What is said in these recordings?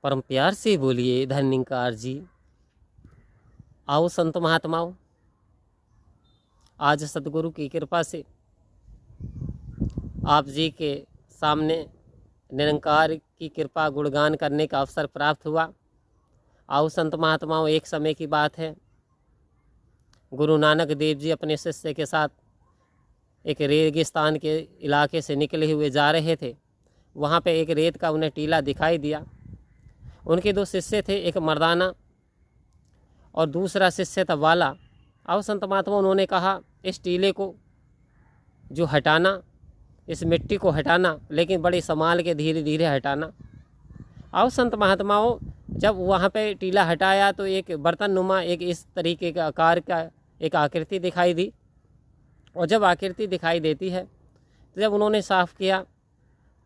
परम प्यार से बोलिए धन्यकार जी। आओ संत महात्माओं, आज सतगुरु की कृपा से आप जी के सामने निरंकार की कृपा गुणगान करने का अवसर प्राप्त हुआ। आओ संत महात्माओं, एक समय की बात है, गुरु नानक देव जी अपने शिष्य के साथ एक रेगिस्तान के इलाके से निकले हुए जा रहे थे। वहाँ पे एक रेत का उन्हें टीला दिखाई दिया। उनके दो शिष्य थे, एक मर्दाना और दूसरा शिष्य था वाला। आओ संत महात्मा, उन्होंने कहा इस टीले को जो हटाना, इस मिट्टी को हटाना, लेकिन बड़ी संभाल के धीरे धीरे हटाना। आओ संत महात्माओं, जब वहाँ पे टीला हटाया तो एक बर्तन नुमा एक इस तरीके का आकार का एक आकृति दिखाई दी। और जब आकृति दिखाई देती है तो जब उन्होंने साफ़ किया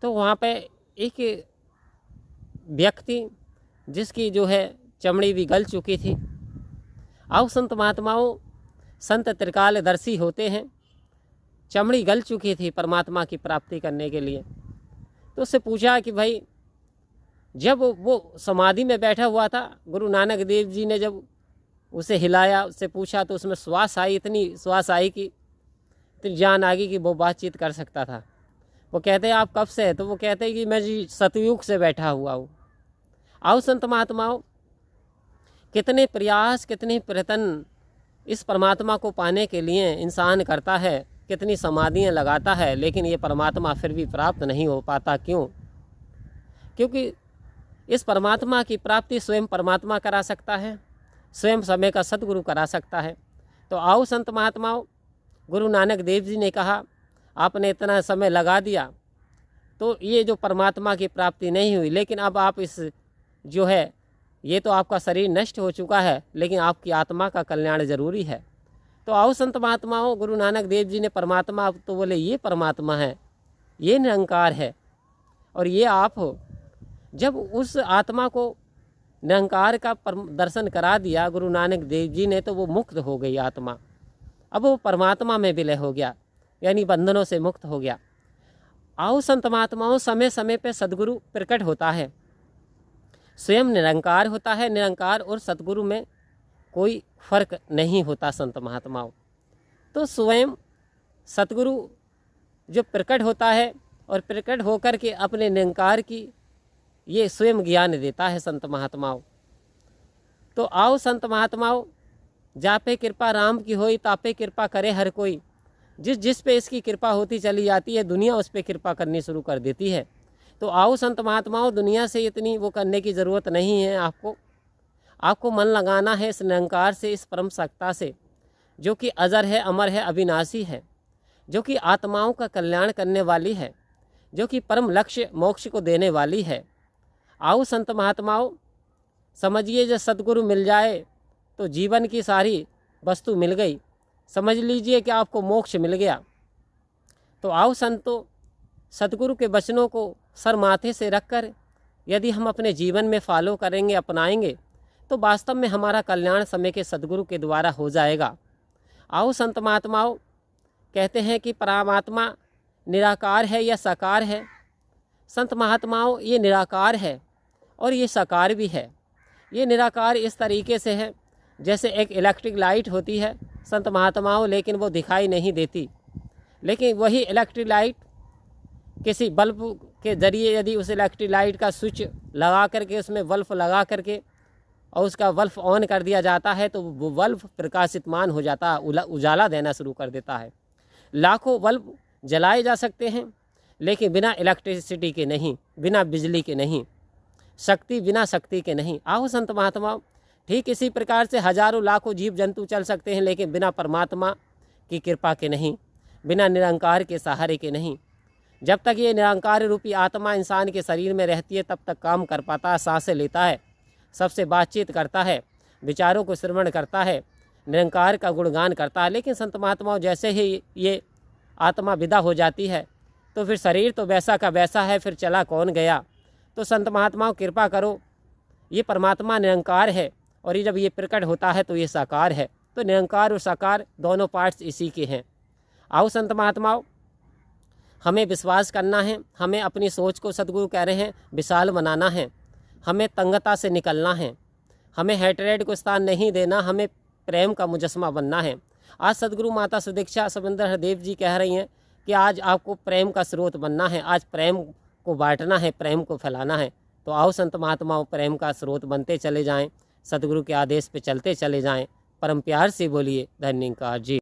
तो वहाँ पे एक व्यक्ति जिसकी जो है चमड़ी भी गल चुकी थी। आओ संत महात्माओं, संत त्रिकालदर्शी होते हैं। चमड़ी गल चुकी थी परमात्मा की प्राप्ति करने के लिए। तो उससे पूछा कि भाई, जब वो समाधि में बैठा हुआ था, गुरु नानक देव जी ने जब उसे हिलाया, उससे पूछा तो उसमें श्वास आई, इतनी श्वास आई कि इतनी जान आ गई कि वो बातचीत कर सकता था। वो कहते हैं आप कब से है? तो वो कहते हैं कि मैं जी सतयुग से बैठा हुआ हूँ। आओ संत महात्माओं, कितने प्रयास कितने प्रयत्न इस परमात्मा को पाने के लिए इंसान करता है, कितनी समाधियाँ लगाता है, लेकिन ये परमात्मा फिर भी प्राप्त नहीं हो पाता। क्यों? क्योंकि इस परमात्मा की प्राप्ति स्वयं परमात्मा करा सकता है, स्वयं समय का सद्गुरु करा सकता है। तो आओ संत महात्माओं, गुरु नानक देव जी ने कहा आपने इतना समय लगा दिया तो ये जो परमात्मा की प्राप्ति नहीं हुई, लेकिन अब आप इस जो है, ये तो आपका शरीर नष्ट हो चुका है, लेकिन आपकी आत्मा का कल्याण जरूरी है। तो आओ संत महात्माओं, गुरु नानक देव जी ने परमात्मा तो बोले ये परमात्मा है, ये निरंकार है और ये आप हो। जब उस आत्मा को निरंकार का दर्शन करा दिया गुरु नानक देव जी ने, तो वो मुक्त हो गई आत्मा। अब वो परमात्मा में विलय हो गया, यानी बंधनों से मुक्त हो गया। आओ संत महात्माओं, समय समय पे सद्गुरु प्रकट होता है, स्वयं निरंकार होता है। निरंकार और सद्गुरु में कोई फर्क नहीं होता संत महात्माओं। तो स्वयं सद्गुरु जो प्रकट होता है और प्रकट होकर के अपने निरंकार की ये स्वयं ज्ञान देता है संत महात्माओं। तो आओ संत महात्माओं, जापे कृपा राम की होई तापे कृपा करे हर कोई। जिस जिस पे इसकी कृपा होती चली जाती है, दुनिया उस पे कृपा करनी शुरू कर देती है। तो आओ संत महात्माओं, दुनिया से इतनी वो करने की ज़रूरत नहीं है। आपको मन लगाना है इस निरंकार से, इस परम सत्ता से, जो कि अजर है, अमर है, अविनाशी है, जो कि आत्माओं का कल्याण करने वाली है, जो कि परम लक्ष्य मोक्ष को देने वाली है। आओ संत महात्माओं, समझिए जब सद्गुरु मिल जाए तो जीवन की सारी वस्तु मिल गई, समझ लीजिए कि आपको मोक्ष मिल गया। तो आओ संतो, सद्गुरु के वचनों को सर माथे से रखकर यदि हम अपने जीवन में फॉलो करेंगे, अपनाएंगे, तो वास्तव में हमारा कल्याण समय के सद्गुरु के द्वारा हो जाएगा। आओ संत महात्माओं, कहते हैं कि परमात्मा निराकार है या साकार है। संत महात्माओं, ये निराकार है और ये साकार भी है। ये निराकार इस तरीके से है जैसे एक इलेक्ट्रिक लाइट होती है संत महात्माओं, लेकिन वो दिखाई नहीं देती। लेकिन वही इलेक्ट्रिक लाइट किसी बल्ब के ज़रिए यदि उस इलेक्ट्रिक लाइट का स्विच लगा करके, उसमें बल्ब लगा करके और उसका बल्ब ऑन कर दिया जाता है, तो वो बल्ब प्रकाशितमान हो जाता है, उजाला देना शुरू कर देता है। लाखों बल्ब जलाए जा सकते हैं, लेकिन बिना इलेक्ट्रिसिटी के नहीं, बिना बिजली के नहीं, शक्ति बिना शक्ति के नहीं। आओ संत महात्माओं, ठीक इसी प्रकार से हजारों लाखों जीव जंतु चल सकते हैं, लेकिन बिना परमात्मा की कृपा के नहीं, बिना निरंकार के सहारे के नहीं। जब तक ये निरंकार रूपी आत्मा इंसान के शरीर में रहती है, तब तक काम कर पाता है, सांसें लेता है, सबसे बातचीत करता है, विचारों को श्रवण करता है, निरंकार का गुणगान करता है। लेकिन संत महात्माओं, जैसे ही ये आत्मा विदा हो जाती है तो फिर शरीर तो वैसा का वैसा है, फिर चला कौन गया। तो संत महात्माओं, कृपा करो, ये परमात्मा निरंकार है और ये जब ये प्रकट होता है तो ये साकार है। तो निरंकार और साकार दोनों पार्ट्स इसी के हैं। आओ संत महात्माओं, हमें विश्वास करना है, हमें अपनी सोच को, सद्गुरु कह रहे हैं, विशाल बनाना है। हमें तंगता से निकलना है, हमें हेटरेड को स्थान नहीं देना, हमें प्रेम का मुजस्मा बनना है। आज सदगुरु माता सुदीक्षा समंदर हरदेव जी कह रही हैं कि आज आपको प्रेम का स्रोत बनना है, आज प्रेम को बांटना है, प्रेम को फैलाना है। तो आओ संत महात्माओं, प्रेम का स्रोत बनते चले जाएं, सदगुरु के आदेश पे चलते चले जाएं। परम प्यार से बोलिए धन्यवाद जी।